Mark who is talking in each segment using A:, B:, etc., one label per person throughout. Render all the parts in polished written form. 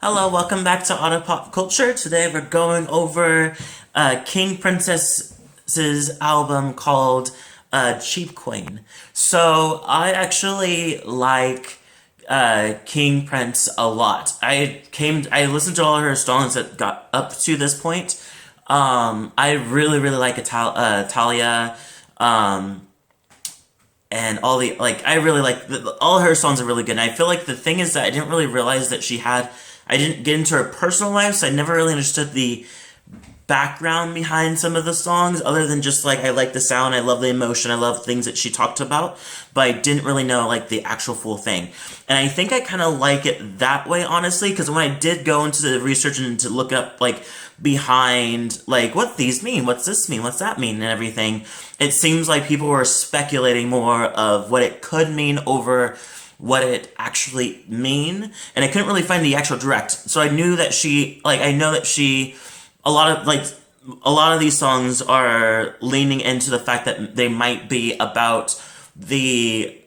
A: Hello, welcome back to Auto Pop Culture. Today we're going over King Princess's album called Cheap Queen. So I actually like King Prince a lot. I listened to all her songs that got up to this point. I really like Talia. And all the I really like all her songs are really good. And I feel like the thing is that I didn't really realize that I didn't get into her personal life, so I never really understood the background behind some of the songs, other than just I like the sound, I love the emotion, I love things that she talked about, but I didn't really know the actual full thing. And I think I kind of like it that way, honestly, because when I did go into the research and to look up behind what these mean, what's this mean, what's that mean, and everything, it seems like people were speculating more of what it could mean over what it actually mean, and I couldn't really find the actual direct. So I knew that I know that a lot of these songs are leaning into the fact that they might be about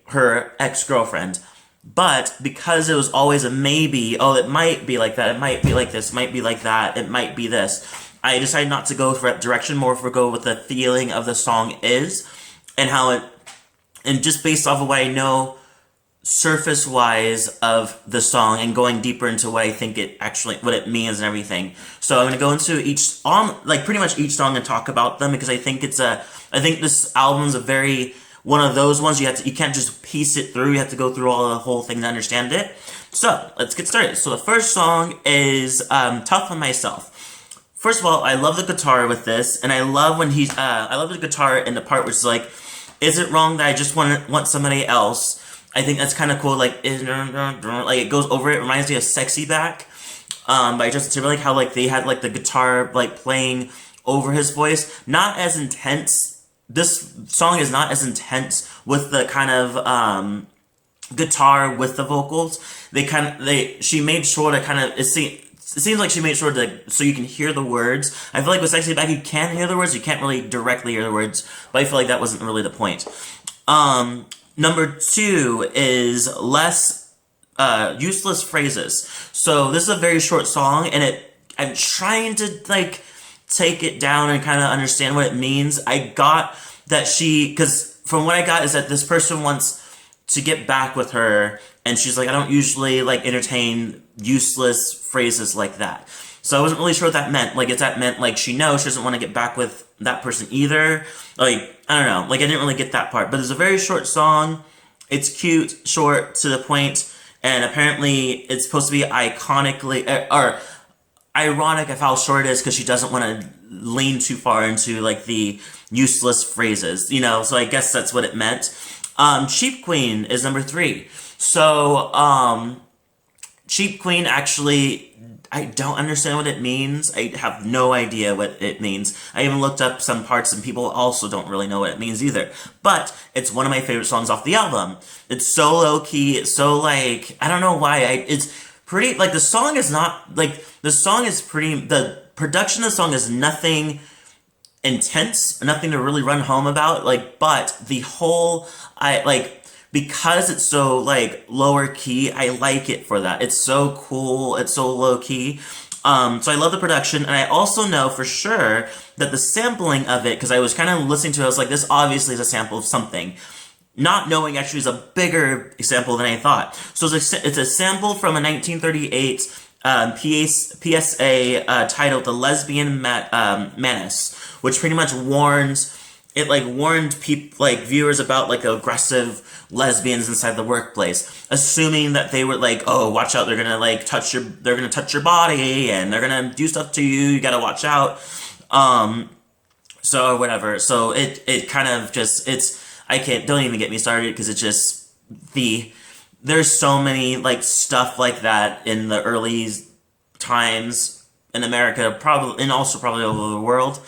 A: her ex-girlfriend. But because it was always a maybe, it might be like that, it might be like this, it might be like that, it might be this, I decided not to go for that direction, more for go with the feeling of the song is, and just based off of what I know surface-wise of the song and going deeper into what I think what it means and everything. So I'm going to go into each, pretty much each song and talk about them, because I think this album's one of those ones you can't just piece it through, you have to go through all the whole thing to understand it. So, let's get started. So the first song is, Tough on Myself. First of all, I love the guitar with this, and I love when I love the guitar in the part where it's is it wrong that I just want somebody else? I think that's kind of cool, it goes over it, reminds me of Sexy Back, by Justin Timberlake, how, they had, the guitar, playing over his voice. Not as intense, this song is not as intense with the kind of, guitar with the vocals. She made sure to it seems like she made sure so you can hear the words. I feel like with Sexy Back, you can hear the words, you can't really directly hear the words, but I feel like that wasn't really the point. Number 2 is less useless phrases. So this is a very short song, and I'm trying to take it down and kind of understand what it means. I got that because from what I got is that this person wants to get back with her, and she's I don't usually entertain useless phrases like that. So I wasn't really sure what that meant. If that meant she knows she doesn't want to get back with that person either. I don't know. I didn't really get that part. But it's a very short song. It's cute, short, to the point, and apparently it's supposed to be or ironic of how short it is, because she doesn't want to lean too far into the useless phrases, so I guess that's what it meant. Cheap Queen is number 3. So Cheap Queen, actually, I don't understand what it means. I have no idea what it means. I even looked up some parts, and people also don't really know what it means either. But it's one of my favorite songs off the album. It's so low-key, it's so I don't know why, it's pretty, the song is not, the production of the song is nothing intense, nothing to really run home about, but the whole, because it's so lower key, I like it for that. It's so cool, it's so low key. So I love the production, and I also know for sure that the sampling of it, because I was kind of listening to it, I was this obviously is a sample of something. Not knowing actually is a bigger sample than I thought. So it's a sample from a 1938 PSA titled "The Lesbian Menace," which pretty much warned people, viewers about aggressive lesbians inside the workplace, assuming that they were oh, watch out, they're gonna touch your body, and they're gonna do stuff to you, you gotta watch out. So whatever. So it kind of just, don't even get me started, because it's just there's so many stuff like that in the early times in America, probably, and also probably all over the world.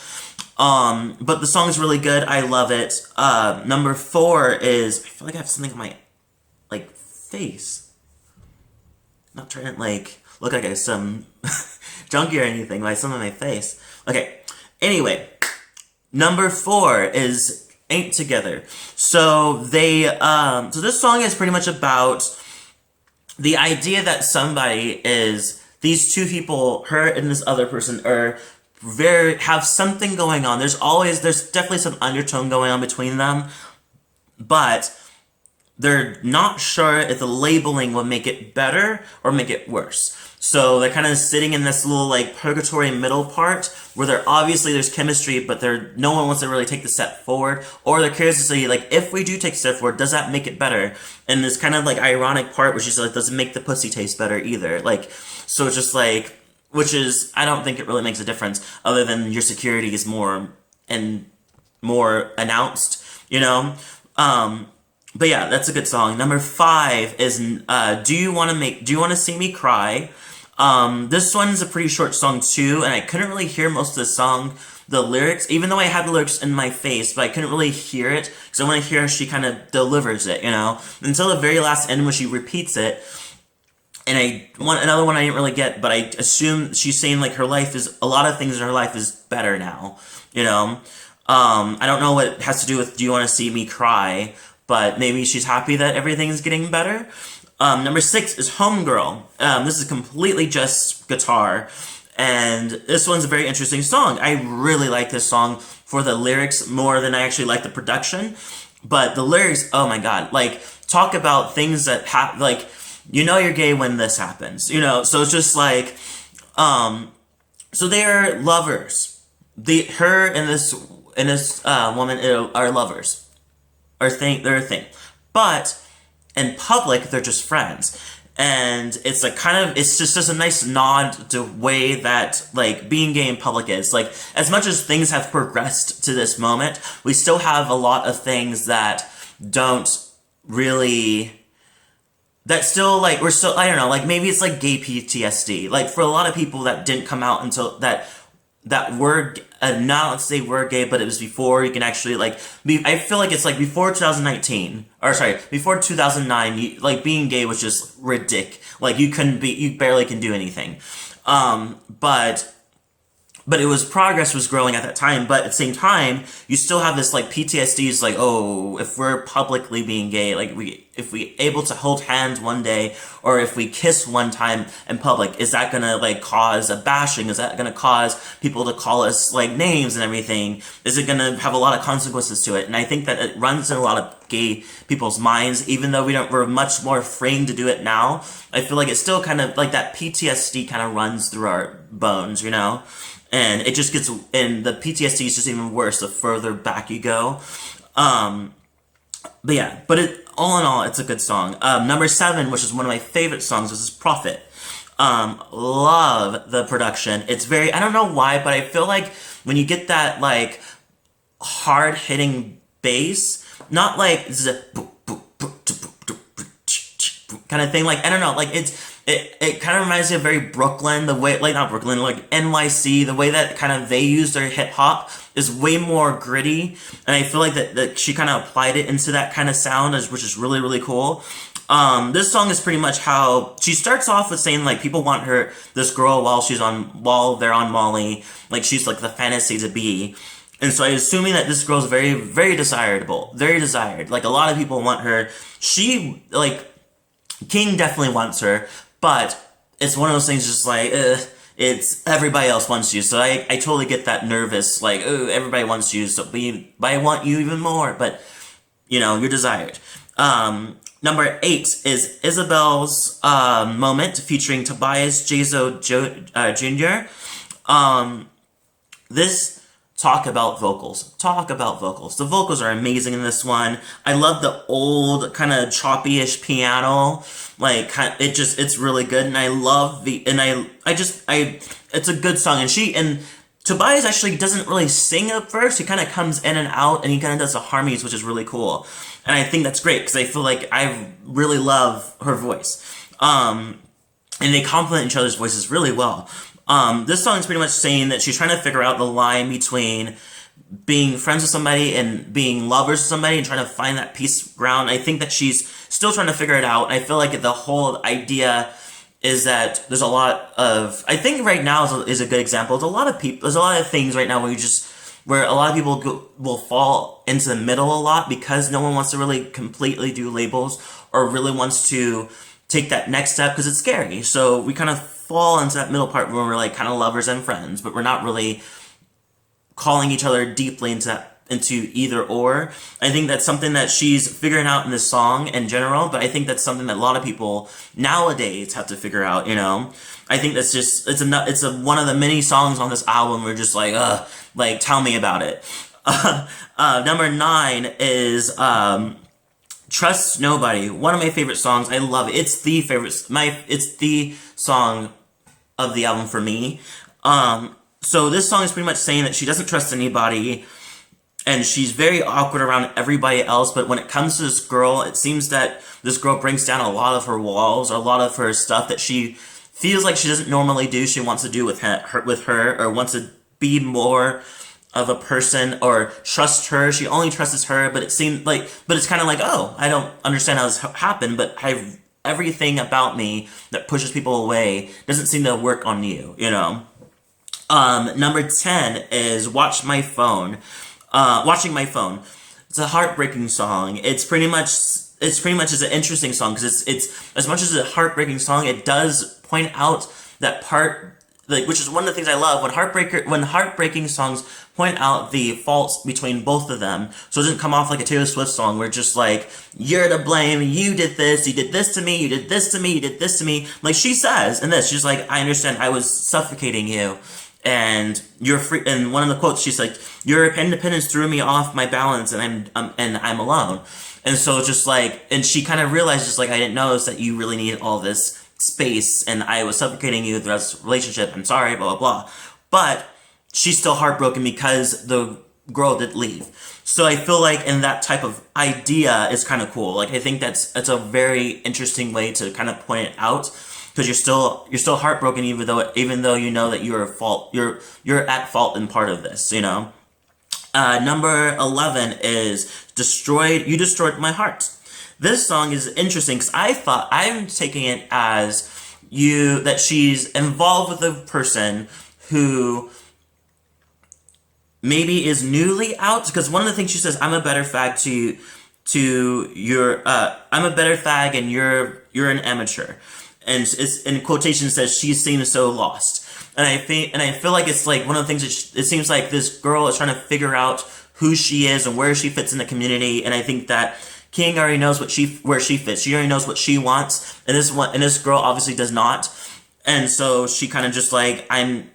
A: But the song is really good. I love it. Number 4 is, I feel like I have something on my, face. Not trying to, look like I have some junkie or anything, but something on my face. Okay. Anyway, number 4 is Ain't Together. So so this song is pretty much about the idea that somebody is these two people, her and this other person, are very have something going on. There's definitely some undertone going on between them, but they're not sure if the labeling will make it better or make it worse. So they're kind of sitting in this little like purgatory middle part where there's chemistry, but no one wants to really take the step forward, or they're curious to see like, if we do take a step forward, does that make it better? And this kind of like ironic part where she's like, doesn't make the pussy taste better either. Like, so it's just like, which is, I don't think it really makes a difference other than your security is more announced, you know? But yeah, that's a good song. Number 5 is Do You Want to See Me Cry? This one's a pretty short song too, and I couldn't really hear most of the lyrics, even though I had the lyrics in my face, but I couldn't really hear it, because I want to hear how she kind of delivers it, you know? Until the very last end when she repeats it, and another one I didn't really get, but I assume she's saying like a lot of things in her life is better now, you know? I don't know what it has to do with Do You Want to See Me Cry, but maybe she's happy that everything's getting better. Number 6 is Homegirl. This is completely just guitar, and this one's a very interesting song. I really like this song for the lyrics more than I actually like the production, but the lyrics, oh my god, like, talk about things that like, you know you're gay when this happens, you know? So it's just like, so they're lovers. Her and this woman are lovers. They're a thing. But in public, they're just friends. And it's like it's just a nice nod to way that like being gay in public is. Like, as much as things have progressed to this moment, we still have a lot of things that still like, we're still, I don't know, like maybe it's like gay PTSD. Like, for a lot of people that didn't come out until that were not, let's say were gay, but it was before you can actually like I feel like it's like before 2019, or sorry, before 2009, like being gay was just ridiculous. Like, you barely can do anything. But progress was growing at that time, but at the same time, you still have this like PTSD is like, oh, if we're publicly being gay, like if we able to hold hands one day, or if we kiss one time in public, is that gonna like cause a bashing? Is that gonna cause people to call us like names and everything? Is it gonna have a lot of consequences to it? And I think that it runs in a lot of gay people's minds, even though we're much more framed to do it now. I feel like it's still kind of like that PTSD kind of runs through our bones, you know? And it just and the PTSD is just even worse the further back you go. But yeah, all in all, it's a good song. Number 7, which is one of my favorite songs, is Prophet. Love the production. It's very, I don't know why, but I feel like when you get that like hard hitting bass, not like kind of thing, like, I don't know, like it kind of reminds me of very Brooklyn, the way, like, not Brooklyn, like NYC, the way that kind of they use their hip hop is way more gritty, and I feel like that she kind of applied it into that kind of sound, which is really, really cool. This song is pretty much how she starts off with saying like people want this girl while they're on Molly, like she's like the fantasy to be. And so I'm assuming that this girl's very, very desirable, very desired. Like, a lot of people want her. She, like, King definitely wants her, but it's one of those things just like, it's everybody else wants you. So I totally get that nervous, like, oh, everybody wants you, but I want you even more. But, you know, you're desired. Number 8 is Isabel's Moment, featuring Tobias Jazo Jr. Talk about vocals. The vocals are amazing in this one. I love the old kind of choppy-ish piano. Like, it's really good. And I love it's a good song. And Tobias actually doesn't really sing at first. He kind of comes in and out, and he kind of does the harmonies, which is really cool. And I think that's great, because I feel like I really love her voice. And they complement each other's voices really well. This song is pretty much saying that she's trying to figure out the line between being friends with somebody and being lovers with somebody, and trying to find that peace ground. I think that she's still trying to figure it out. And I feel like the whole idea is that there's a lot of, I think right now is a good example. There's a lot of things right now where a lot of people will fall into the middle a lot, because no one wants to really completely do labels, or really wants to take that next step because it's scary. So we kind of fall into that middle part where we're like kind of lovers and friends, but we're not really calling each other deeply into either or. I think that's something that she's figuring out in this song in general, but I think that's something that a lot of people nowadays have to figure out, you know? I think that's just, one of the many songs on this album where just like, tell me about it. Number 9 is, Trust Nobody. One of my favorite songs. I love it. It's the song of the album for me. So this song is pretty much saying that she doesn't trust anybody, and she's very awkward around everybody else, but when it comes to this girl, it seems that this girl brings down a lot of her walls, a lot of her stuff that she feels like she doesn't normally do, she wants to do with her, or wants to be more of a person, or trust her. She only trusts her, but it's kind of like, oh, I don't understand how this happened, but everything about me that pushes people away doesn't seem to work on you, you know? Number 10 is Watching My Phone. It's a heartbreaking song. It's pretty much is an interesting song because it's as much as a heartbreaking song, it does point out that part, like, which is one of the things I love when heartbreaking songs point out the faults between both of them. So it doesn't come off like a Taylor Swift song where it's just like, you're to blame, you did this to me, you did this to me, you did this to me. Like she says in this, she's like, I understand, I was suffocating you. And you're free. And one of the quotes, she's like, "Your independence threw me off my balance, and I'm alone." And so it's just like, and she kind of realizes, like, I didn't notice that you really needed all this space, and I was suffocating you throughout this relationship. I'm sorry, blah blah blah. But she's still heartbroken because the girl did leave. So I feel like in that type of idea is kind of cool. Like I think that's a very interesting way to kind of point it out. Because you're still heartbroken even though you know that you're at fault in part of this, you know. Number 11 is You Destroyed My Heart. This song is interesting because I'm taking it as that she's involved with a person who maybe is newly out, because one of the things she says, I'm a better fag I'm a better fag and you're an amateur. And it's in quotation says she seems so lost, and I feel like it's like one of the things that it seems like this girl is trying to figure out who she is and where she fits in the community. And I think that King already knows where she fits. She already knows what she wants, and this girl obviously does not. And so she kind of just like,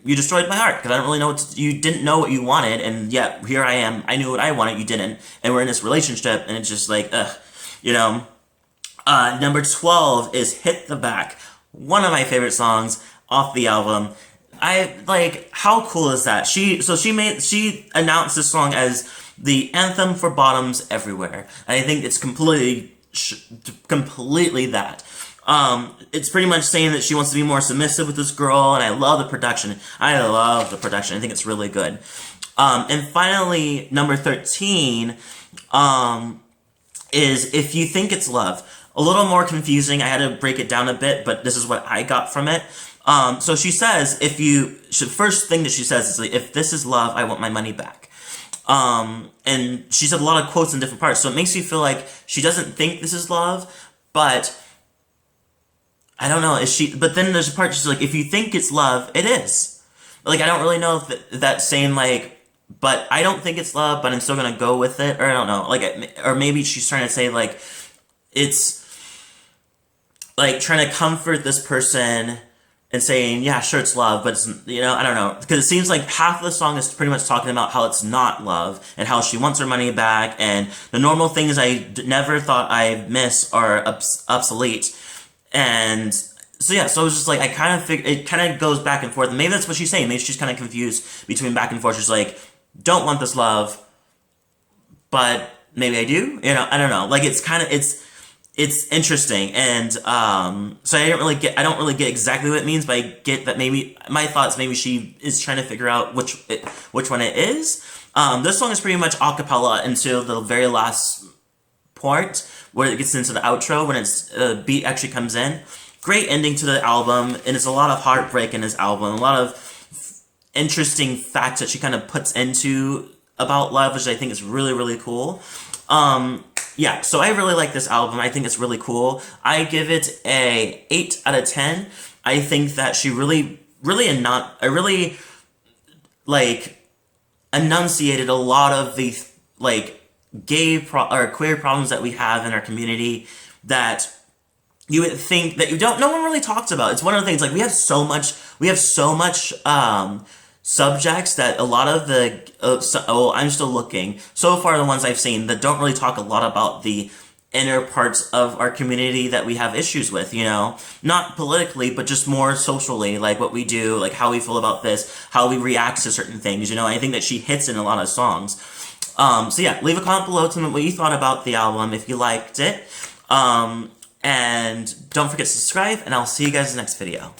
A: you destroyed my heart because I don't really know you didn't know what you wanted, and yet here I am. I knew what I wanted, you didn't, and we're in this relationship, and it's just like, you know. Number 12 is Hit the Back. One of my favorite songs off the album. How cool is that? She announced this song as the anthem for bottoms everywhere. And I think it's completely that. It's pretty much saying that she wants to be more submissive with this girl, and I love the production. I think it's really good. And finally, number 13, is If You Think It's Love. A little more confusing. I had to break it down a bit, but this is what I got from it. So she says, first thing that she says is, like, if this is love, I want my money back. And she said a lot of quotes in different parts, so it makes you feel like she doesn't think this is love, but I don't know, but then there's a part she's like, if you think it's love, it is. Like, I don't really know if that saying, like, but I don't think it's love, but I'm still gonna go with it, or I don't know, like, or maybe she's trying to say, like, it's like trying to comfort this person and saying, yeah, sure, it's love, but it's, you know, I don't know, because it seems like half of the song is pretty much talking about how it's not love and how she wants her money back, and the normal things I never thought I'd miss are obsolete. And so yeah, so it was just like, it kind of goes back and forth, and maybe that's what she's saying. Maybe she's kind of confused between back and forth. She's like, don't want this love, but maybe I do, you know, I don't know, like, it's interesting, and so I don't really get exactly what it means, but I get that maybe my thoughts, maybe she is trying to figure out which one it is. This song is pretty much a cappella until the very last part where it gets into the outro when it's beat actually comes in. Great ending to the album, and it's a lot of heartbreak in this album, a lot of interesting facts that she kind of puts into about love, which I think is really, really cool. yeah, so I really like this album. I think it's really cool. I give it a 8 out of 10. I think that she really like enunciated a lot of the like or queer problems that we have in our community that you would think that no one really talks about. It's one of the things, like, we have so much subjects that a lot of the I'm still looking, so far the ones I've seen that don't really talk a lot about the inner parts of our community that we have issues with, not politically, but just more socially, like what we do, like how we feel about this, how we react to certain things. I think that she hits in a lot of songs. So yeah, leave a comment below, tell me what you thought about the album, if you liked it. And don't forget to subscribe, and I'll see you guys in the next video.